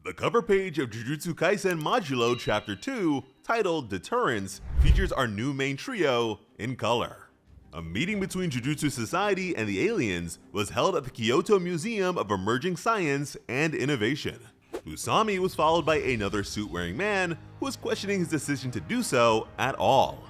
The cover page of Jujutsu Kaisen Modulo Chapter 2, titled Deterrence, features our new main trio in color. A meeting between Jujutsu Society and the aliens was held at the Kyoto Museum of Emerging Science and Innovation. Usami was followed by another suit-wearing man who was questioning his decision to do so at all.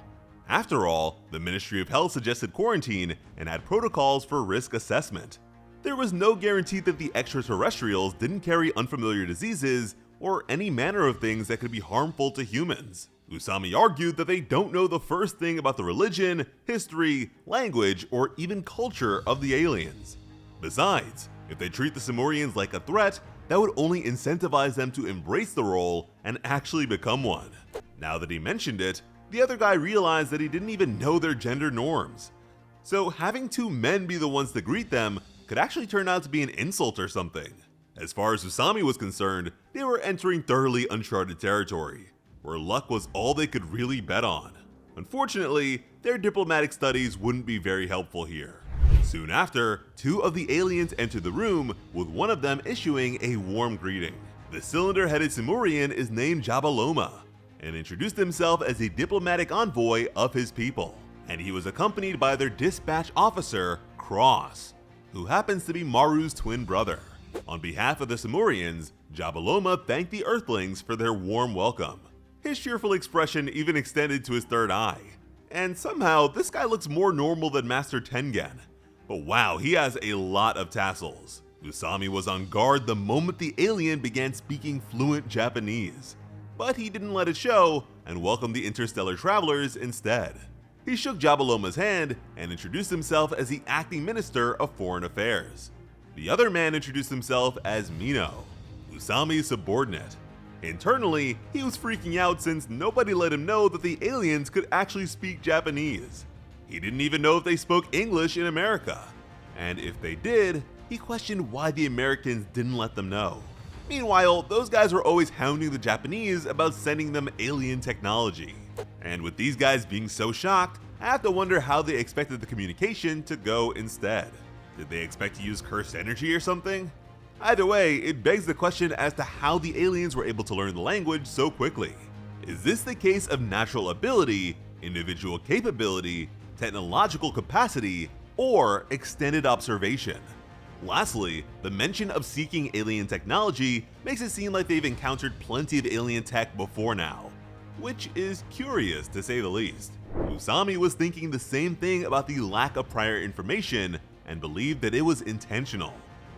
After all, the Ministry of Health suggested quarantine and had protocols for risk assessment. There was no guarantee that the extraterrestrials didn't carry unfamiliar diseases or any manner of things that could be harmful to humans. Usami argued that they don't know the first thing about the religion, history, language, or even culture of the aliens. Besides, if they treat the Simurians like a threat, that would only incentivize them to embrace the role and actually become one. Now that he mentioned it, the other guy realized that he didn't even know their gender norms. So having two men be the ones to greet them could actually turn out to be an insult or something. As far as Usami was concerned, they were entering thoroughly uncharted territory, where luck was all they could really bet on. Unfortunately, their diplomatic studies wouldn't be very helpful here. Soon after, two of the aliens entered the room, with one of them issuing a warm greeting. The cylinder-headed Simurian is named Jabaloma, and introduced himself as a diplomatic envoy of his people, and he was accompanied by their dispatch officer, Cross, who happens to be Maru's twin brother. On behalf of the Simurians, Jabaloma thanked the Earthlings for their warm welcome. His cheerful expression even extended to his third eye. And somehow, this guy looks more normal than Master Tengen. But wow, he has a lot of tassels. Usami was on guard the moment the alien began speaking fluent Japanese. But he didn't let it show and welcomed the interstellar travelers instead. He shook Jabaloma's hand and introduced himself as the acting minister of foreign affairs. The other man introduced himself as Mino, Usami's subordinate. Internally, he was freaking out since nobody let him know that the aliens could actually speak Japanese. He didn't even know if they spoke English in America. And if they did, he questioned why the Americans didn't let them know. Meanwhile, those guys were always hounding the Japanese about sending them alien technology. And with these guys being so shocked, I have to wonder how they expected the communication to go instead. Did they expect to use cursed energy or something? Either way, it begs the question as to how the aliens were able to learn the language so quickly. Is this the case of natural ability, individual capability, technological capacity, or extended observation? Lastly, the mention of seeking alien technology makes it seem like they've encountered plenty of alien tech before now, which is curious to say the least. Usami was thinking the same thing about the lack of prior information and believed that it was intentional.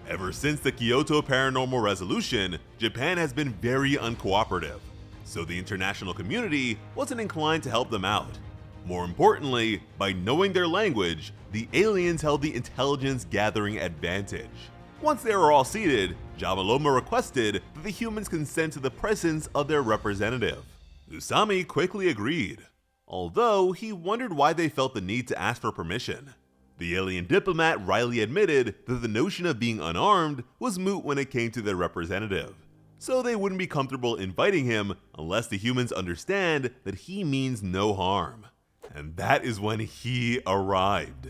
Ever since the Kyoto Paranormal Resolution, Japan has been very uncooperative, so the international community wasn't inclined to help them out. More importantly, by knowing their language, the aliens held the intelligence gathering advantage. Once they were all seated, Jabaloma requested that the humans consent to the presence of their representative. Usami quickly agreed, although he wondered why they felt the need to ask for permission. The alien diplomat wryly admitted that the notion of being unarmed was moot when it came to their representative, so they wouldn't be comfortable inviting him unless the humans understand that he means no harm. And that is when he arrived.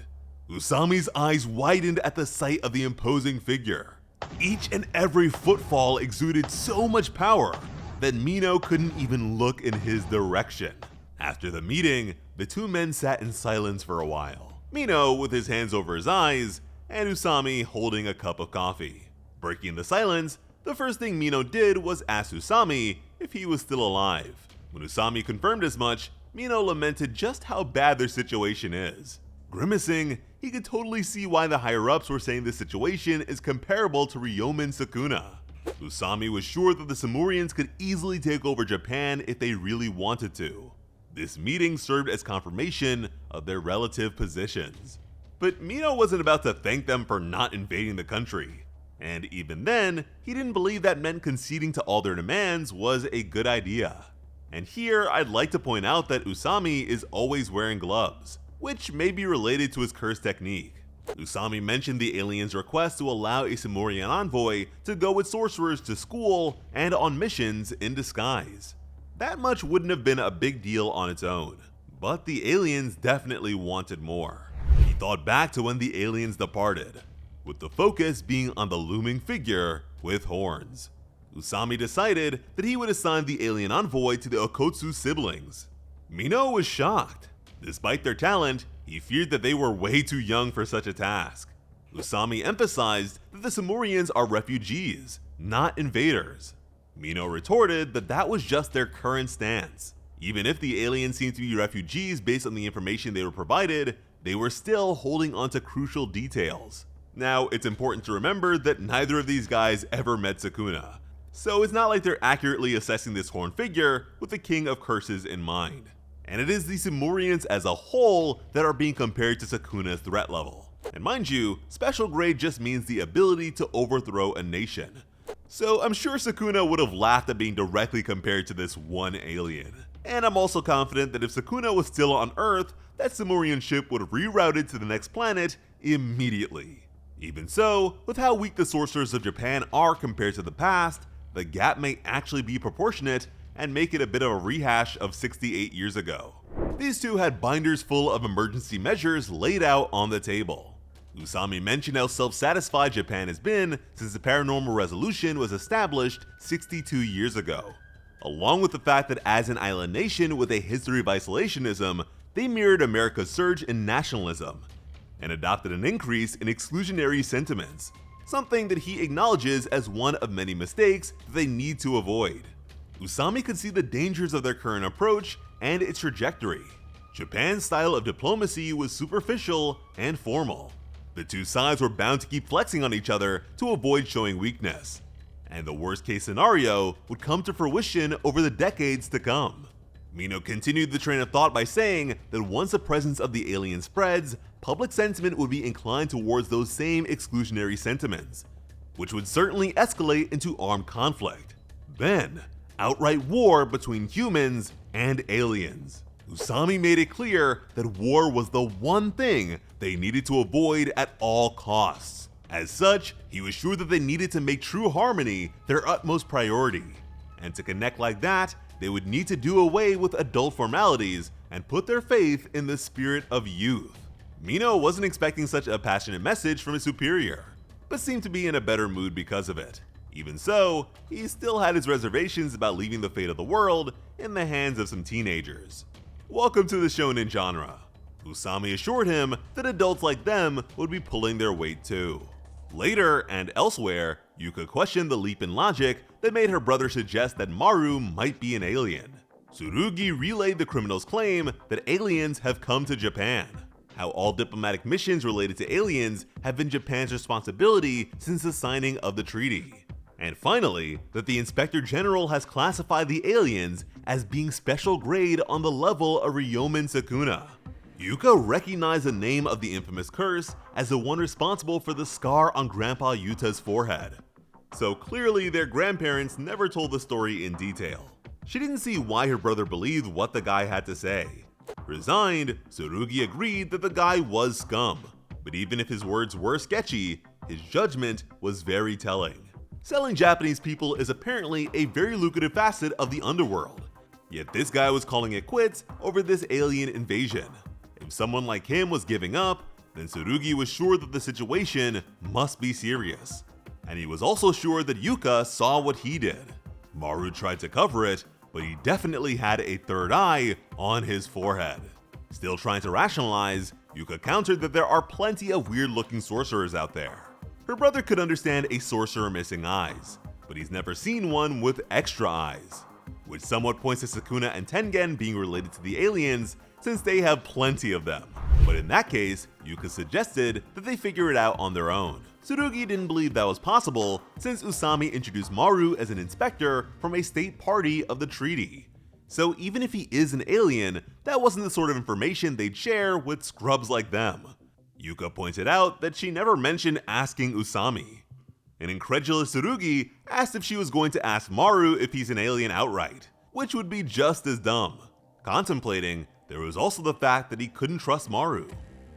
Usami's eyes widened at the sight of the imposing figure. Each and every footfall exuded so much power that Mino couldn't even look in his direction. After the meeting, the two men sat in silence for a while. Mino with his hands over his eyes, and Usami holding a cup of coffee. Breaking the silence, the first thing Mino did was ask Usami if he was still alive. When Usami confirmed as much, Mino lamented just how bad their situation is. Grimacing, he could totally see why the higher-ups were saying this situation is comparable to Ryomen Sukuna. Usami was sure that the Simurians could easily take over Japan if they really wanted to. This meeting served as confirmation of their relative positions. But Mino wasn't about to thank them for not invading the country. And even then, he didn't believe that meant conceding to all their demands was a good idea. And here, I'd like to point out that Usami is always wearing gloves, which may be related to his curse technique. Usami mentioned the aliens' request to allow a Simurian envoy to go with sorcerers to school and on missions in disguise. That much wouldn't have been a big deal on its own, but the aliens definitely wanted more. He thought back to when the aliens departed, with the focus being on the looming figure with horns. Usami decided that he would assign the alien envoy to the Okkotsu siblings. Mino was shocked. Despite their talent, he feared that they were way too young for such a task. Usami emphasized that the Samurians are refugees, not invaders. Mino retorted that that was just their current stance. Even if the aliens seemed to be refugees based on the information they were provided, they were still holding onto crucial details. Now, it's important to remember that neither of these guys ever met Sukuna, so it's not like they're accurately assessing this horned figure with the King of Curses in mind. And it is the Samurians as a whole that are being compared to Sukuna's threat level. And mind you, special grade just means the ability to overthrow a nation. So I'm sure Sukuna would have laughed at being directly compared to this one alien. And I'm also confident that if Sukuna was still on Earth, that Samurian ship would have rerouted to the next planet immediately. Even so, with how weak the sorcerers of Japan are compared to the past, the gap may actually be proportionate and make it a bit of a rehash of 68 years ago. These two had binders full of emergency measures laid out on the table. Usami mentioned how self-satisfied Japan has been since the paranormal resolution was established 62 years ago, along with the fact that as an island nation with a history of isolationism, they mirrored America's surge in nationalism and adopted an increase in exclusionary sentiments, something that he acknowledges as one of many mistakes that they need to avoid. Usami could see the dangers of their current approach and its trajectory. Japan's style of diplomacy was superficial and formal. The two sides were bound to keep flexing on each other to avoid showing weakness, and the worst case scenario would come to fruition over the decades to come. Mino continued the train of thought by saying that once the presence of the alien spreads, public sentiment would be inclined towards those same exclusionary sentiments, which would certainly escalate into armed conflict. Then, outright war between humans and aliens. Usami made it clear that war was the one thing they needed to avoid at all costs. As such, he was sure that they needed to make true harmony their utmost priority. And to connect like that, they would need to do away with adult formalities and put their faith in the spirit of youth. Mino wasn't expecting such a passionate message from his superior, but seemed to be in a better mood because of it. Even so, he still had his reservations about leaving the fate of the world in the hands of some teenagers. Welcome to the shonen genre. Usami assured him that adults like them would be pulling their weight too. Later, and elsewhere, Yuka questioned the leap in logic that made her brother suggest that Maru might be an alien. Tsurugi relayed the criminal's claim that aliens have come to Japan, how all diplomatic missions related to aliens have been Japan's responsibility since the signing of the treaty, and finally, that the Inspector General has classified the aliens as being special grade on the level of Ryomen Sukuna. Yuka recognized the name of the infamous curse as the one responsible for the scar on Grandpa Yuta's forehead. So clearly their grandparents never told the story in detail. She didn't see why her brother believed what the guy had to say. Resigned, Tsurugi agreed that the guy was scum, but even if his words were sketchy, his judgment was very telling. Selling Japanese people is apparently a very lucrative facet of the underworld, yet this guy was calling it quits over this alien invasion. If someone like him was giving up, then Tsurugi was sure that the situation must be serious. And he was also sure that Yuka saw what he did. Maru tried to cover it, but he definitely had a third eye on his forehead. Still trying to rationalize, Yuka countered that there are plenty of weird-looking sorcerers out there. Her brother could understand a sorcerer missing eyes, but he's never seen one with extra eyes, which somewhat points to Sukuna and Tengen being related to the aliens since they have plenty of them. But in that case, Yuka suggested that they figure it out on their own. Tsurugi didn't believe that was possible since Usami introduced Maru as an inspector from a state party of the treaty. So even if he is an alien, that wasn't the sort of information they'd share with scrubs like them. Yuka pointed out that she never mentioned asking Usami. An incredulous Tsurugi asked if she was going to ask Maru if he's an alien outright, which would be just as dumb. Contemplating, there was also the fact that he couldn't trust Maru.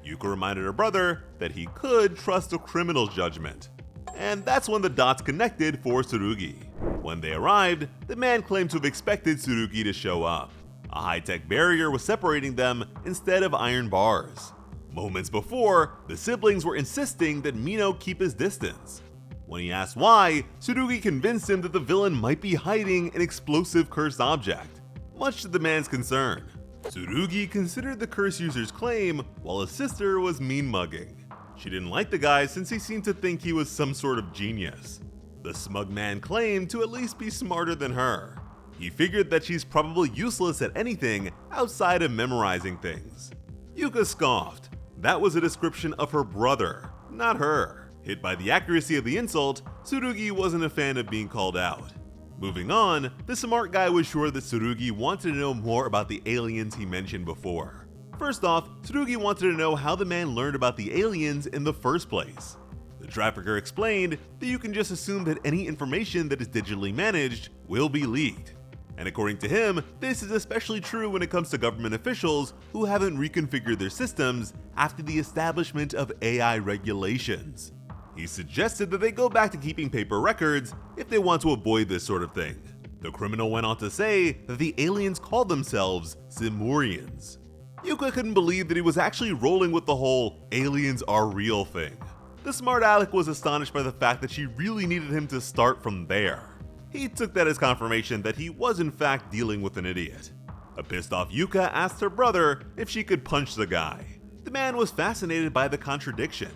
Yuka reminded her brother that he could trust a criminal's judgment. And that's when the dots connected for Tsurugi. When they arrived, the man claimed to have expected Tsurugi to show up. A high-tech barrier was separating them instead of iron bars. Moments before, the siblings were insisting that Mino keep his distance. When he asked why, Tsurugi convinced him that the villain might be hiding an explosive cursed object, much to the man's concern. Tsurugi considered the curse user's claim, while his sister was mean-mugging. She didn't like the guy since he seemed to think he was some sort of genius. The smug man claimed to at least be smarter than her. He figured that she's probably useless at anything outside of memorizing things. Yuka scoffed. That was a description of her brother, not her. Hit by the accuracy of the insult, Tsurugi wasn't a fan of being called out. Moving on, the smart guy was sure that Tsurugi wanted to know more about the aliens he mentioned before. First off, Tsurugi wanted to know how the man learned about the aliens in the first place. The trafficker explained that you can just assume that any information that is digitally managed will be leaked. And according to him, this is especially true when it comes to government officials who haven't reconfigured their systems after the establishment of AI regulations. He suggested that they go back to keeping paper records if they want to avoid this sort of thing. The criminal went on to say that the aliens called themselves Simurians. Yuka couldn't believe that he was actually rolling with the whole aliens are real thing. The smart aleck was astonished by the fact that she really needed him to start from there. He took that as confirmation that he was in fact dealing with an idiot. A pissed off Yuka asked her brother if she could punch the guy. The man was fascinated by the contradiction.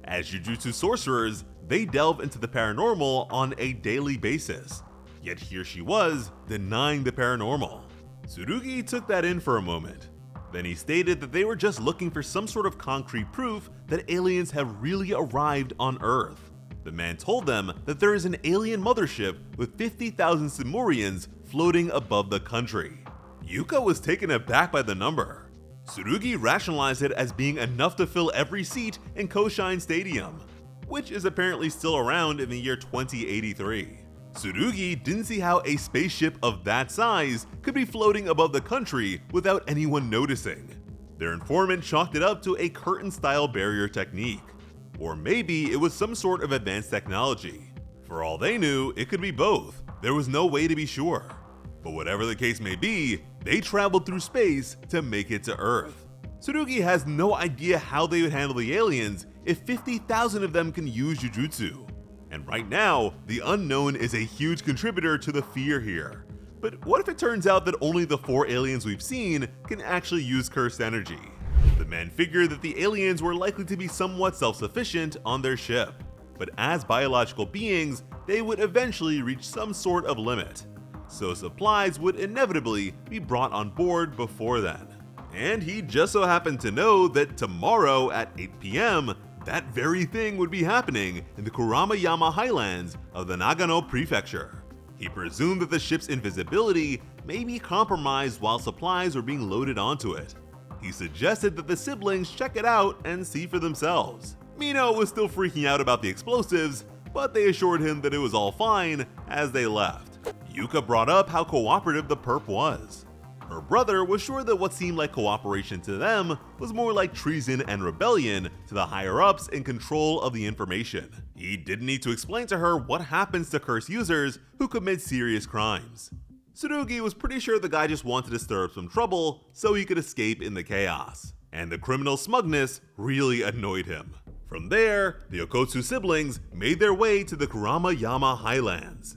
As Jujutsu sorcerers, they delve into the paranormal on a daily basis. Yet here she was, denying the paranormal. Tsurugi took that in for a moment. Then he stated that they were just looking for some sort of concrete proof that aliens have really arrived on Earth. The man told them that there is an alien mothership with 50,000 Simurians floating above the country. Yuka was taken aback by the number. Tsurugi rationalized it as being enough to fill every seat in Koshine Stadium, which is apparently still around in the year 2083. Tsurugi didn't see how a spaceship of that size could be floating above the country without anyone noticing. Their informant chalked it up to a curtain-style barrier technique. Or maybe it was some sort of advanced technology. For all they knew, it could be both. There was no way to be sure. But whatever the case may be, they traveled through space to make it to Earth. Tsurugi has no idea how they would handle the aliens if 50,000 of them can use Jujutsu. And right now, the unknown is a huge contributor to the fear here. But what if it turns out that only the 4 aliens we've seen can actually use cursed energy? The men figured that the aliens were likely to be somewhat self-sufficient on their ship, but as biological beings, they would eventually reach some sort of limit. So supplies would inevitably be brought on board before then. And he just so happened to know that tomorrow at 8 PM, that very thing would be happening in the Kuramayama highlands of the Nagano prefecture. He presumed that the ship's invisibility may be compromised while supplies were being loaded onto it. He suggested that the siblings check it out and see for themselves. Mino was still freaking out about the explosives, but they assured him that it was all fine as they left. Yuka brought up how cooperative the perp was. Her brother was sure that what seemed like cooperation to them was more like treason and rebellion to the higher-ups in control of the information. He didn't need to explain to her what happens to curse users who commit serious crimes. Tsurugi was pretty sure the guy just wanted to stir up some trouble so he could escape in the chaos, and the criminal smugness really annoyed him. From there, the Okkotsu siblings made their way to the Kuramayama highlands.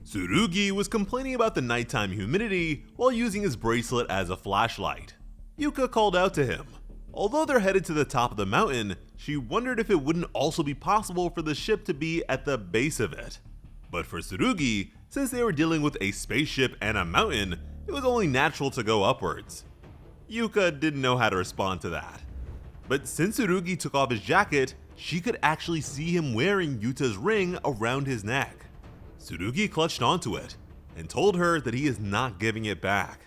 Tsurugi was complaining about the nighttime humidity while using his bracelet as a flashlight. Yuka called out to him. Although they're headed to the top of the mountain, she wondered if it wouldn't also be possible for the ship to be at the base of it. But for Tsurugi, since they were dealing with a spaceship and a mountain, it was only natural to go upwards. Yuka didn't know how to respond to that. But since Tsurugi took off his jacket, she could actually see him wearing Yuta's ring around his neck. Tsurugi clutched onto it and told her that he is not giving it back.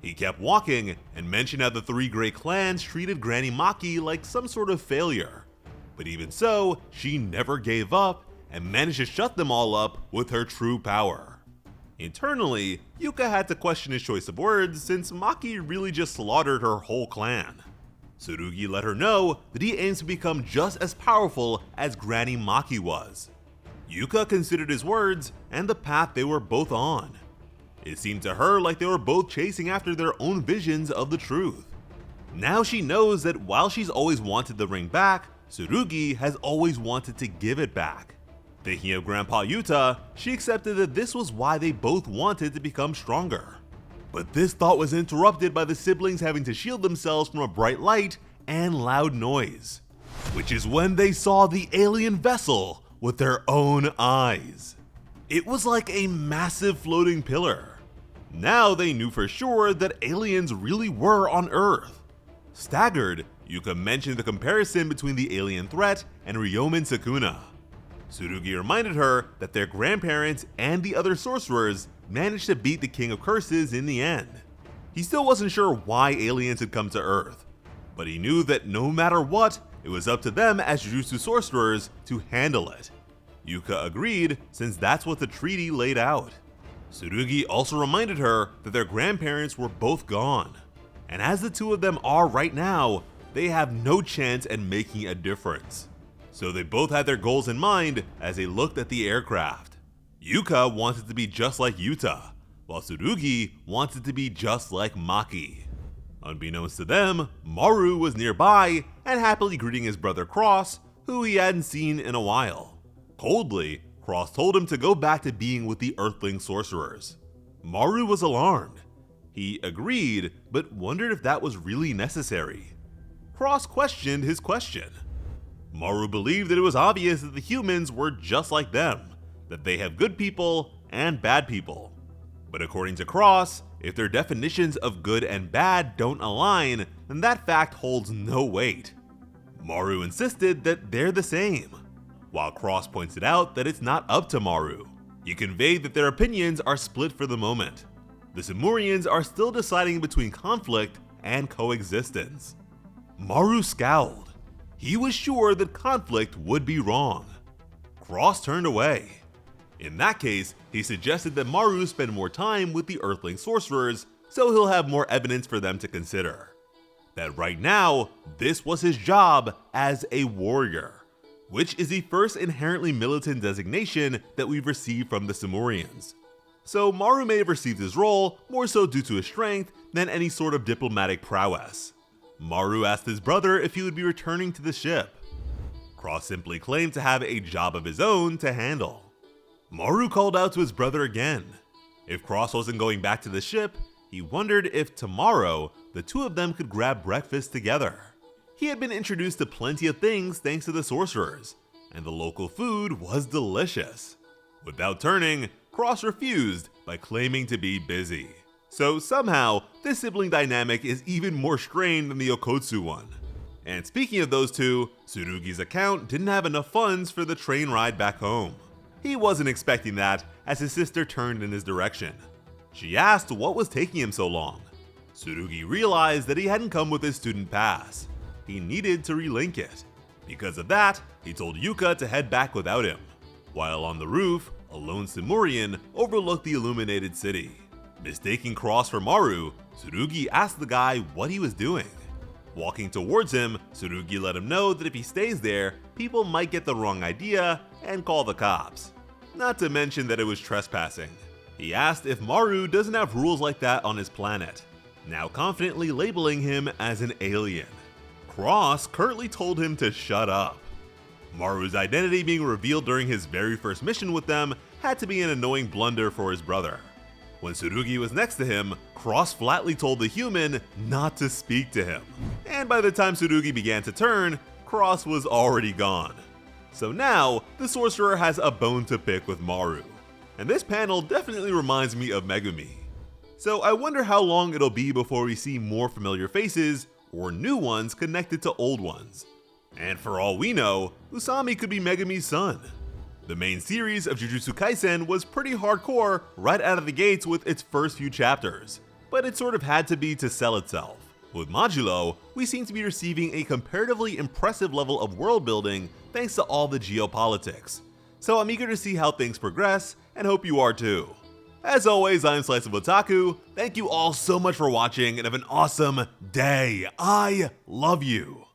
He kept walking and mentioned how the 3 great clans treated Granny Maki like some sort of failure. But even so, she never gave up and managed to shut them all up with her true power. Internally, Yuka had to question his choice of words since Maki really just slaughtered her whole clan. Tsurugi let her know that he aims to become just as powerful as Granny Maki was. Yuka considered his words and the path they were both on. It seemed to her like they were both chasing after their own visions of the truth. Now she knows that while she's always wanted the ring back, Tsurugi has always wanted to give it back. Thinking of Grandpa Yuta, she accepted that this was why they both wanted to become stronger. But this thought was interrupted by the siblings having to shield themselves from a bright light and loud noise, which is when they saw the alien vessel with their own eyes. It was like a massive floating pillar. Now they knew for sure that aliens really were on Earth. Staggered, Yuka mentioned the comparison between the alien threat and Ryomen Sukuna. Tsurugi reminded her that their grandparents and the other sorcerers managed to beat the King of Curses in the end. He still wasn't sure why aliens had come to Earth, but he knew that no matter what, it was up to them as Jujutsu sorcerers to handle it. Yuka agreed, since that's what the treaty laid out. Tsurugi also reminded her that their grandparents were both gone, and as the two of them are right now, they have no chance at making a difference. So they both had their goals in mind as they looked at the aircraft. Yuka wanted to be just like Yuta, while Tsurugi wanted to be just like Maki. Unbeknownst to them, Maru was nearby and happily greeting his brother Cross, who he hadn't seen in a while. Coldly, Cross told him to go back to being with the Earthling sorcerers. Maru was alarmed. He agreed, but wondered if that was really necessary. Cross questioned his question. Maru believed that it was obvious that the humans were just like them, that they have good people and bad people. But according to Cross, if their definitions of good and bad don't align, then that fact holds no weight. Maru insisted that they're the same, while Cross pointed out that it's not up to Maru. He conveyed that their opinions are split for the moment. The Simurians are still deciding between conflict and coexistence. Maru scowled. He was sure that conflict would be wrong. Cross turned away. In that case, he suggested that Maru spend more time with the Earthling sorcerers so he'll have more evidence for them to consider. That right now, this was his job as a warrior, which is the first inherently militant designation that we've received from the Simurians. So Maru may have received his role more so due to his strength than any sort of diplomatic prowess. Maru asked his brother if he would be returning to the ship. Cross simply claimed to have a job of his own to handle. Maru called out to his brother again. If Cross wasn't going back to the ship, he wondered if tomorrow the two of them could grab breakfast together. He had been introduced to plenty of things thanks to the sorcerers, and the local food was delicious. Without turning, Cross refused by claiming to be busy. So somehow, this sibling dynamic is even more strained than the Okkotsu one. And speaking of those two, Tsurugi's account didn't have enough funds for the train ride back home. He wasn't expecting that as his sister turned in his direction. She asked what was taking him so long. Tsurugi realized that he hadn't come with his student pass. He needed to relink it. Because of that, he told Yuka to head back without him. While on the roof, a lone Simurian overlooked the illuminated city. Mistaking Cross for Maru, Tsurugi asked the guy what he was doing. Walking towards him, Tsurugi let him know that if he stays there, people might get the wrong idea and call the cops. Not to mention that it was trespassing. He asked if Maru doesn't have rules like that on his planet, now confidently labeling him as an alien. Cross curtly told him to shut up. Maru's identity being revealed during his very first mission with them had to be an annoying blunder for his brother. When Tsurugi was next to him, Cross flatly told the human not to speak to him. And by the time Tsurugi began to turn, Cross was already gone. So now, the sorcerer has a bone to pick with Maru. And this panel definitely reminds me of Megumi. So I wonder how long it'll be before we see more familiar faces, or new ones connected to old ones. And for all we know, Usami could be Megumi's son. The main series of Jujutsu Kaisen was pretty hardcore right out of the gates with its first few chapters, but it sort of had to be to sell itself. With Modulo, we seem to be receiving a comparatively impressive level of world building thanks to all the geopolitics. So I'm eager to see how things progress, and hope you are too. As always, I'm Slice of Otaku. Thank you all so much for watching, and have an awesome day. I love you.